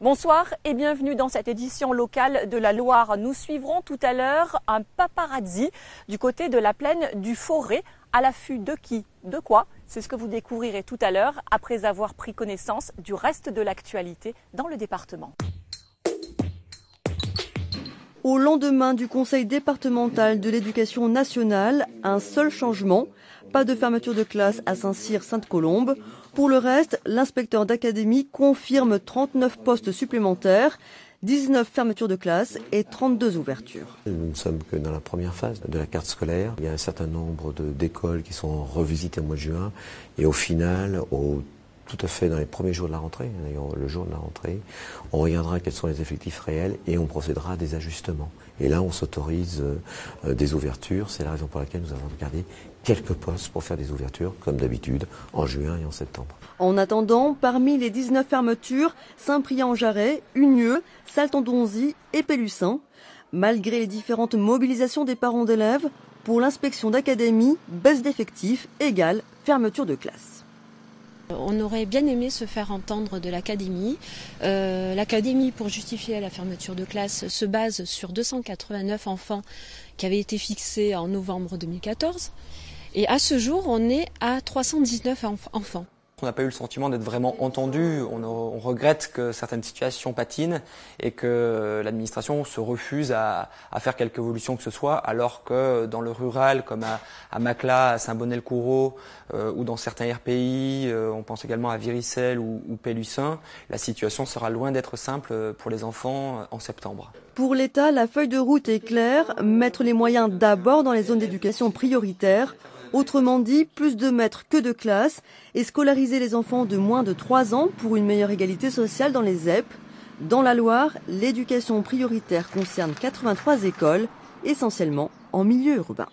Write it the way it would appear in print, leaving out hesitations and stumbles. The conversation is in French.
Bonsoir et bienvenue dans cette édition locale de la Loire. Nous suivrons tout à l'heure un paparazzi du côté de la plaine du Forêt. À l'affût de qui, de quoi? C'est ce que vous découvrirez tout à l'heure après avoir pris connaissance du reste de l'actualité dans le département. Au lendemain du Conseil départemental de l'éducation nationale, un seul changement, pas de fermeture de classe à Saint-Cyr-Sainte-Colombe. Pour le reste, l'inspecteur d'académie confirme 39 postes supplémentaires, 19 fermetures de classe et 32 ouvertures. Nous ne sommes que dans la première phase de la carte scolaire. Il y a un certain nombre d'écoles qui sont revisitées au mois de juin et au final, tout à fait dans les premiers jours de la rentrée, d'ailleurs le jour de la rentrée, on regardera quels sont les effectifs réels et on procédera à des ajustements. Et là, on s'autorise des ouvertures. C'est la raison pour laquelle nous avons regardé quelques postes pour faire des ouvertures, comme d'habitude, en juin et en septembre. En attendant, parmi les 19 fermetures, Saint-Priest-en-Jarret, Unieux, Saltendonzy et Pélussin. Malgré les différentes mobilisations des parents d'élèves, pour l'inspection d'académie, baisse d'effectifs égale fermeture de classe. On aurait bien aimé se faire entendre de l'académie. L'académie, pour justifier la fermeture de classe, se base sur 289 enfants qui avaient été fixés en novembre 2014. Et à ce jour, on est à 319 enfants. On n'a pas eu le sentiment d'être vraiment entendu. On regrette que certaines situations patinent et que l'administration se refuse à faire quelque évolution que ce soit, alors que dans le rural, comme à Macla, à Saint-Bonnet-le-Coureau ou dans certains RPI, on pense également à Viricelle ou Pélussin, la situation sera loin d'être simple pour les enfants en septembre. Pour l'État, la feuille de route est claire, mettre les moyens d'abord dans les zones d'éducation prioritaires. Autrement dit, plus de maîtres que de classes et scolariser les enfants de moins de 3 ans pour une meilleure égalité sociale dans les ZEP. Dans la Loire, l'éducation prioritaire concerne 83 écoles, essentiellement en milieu urbain.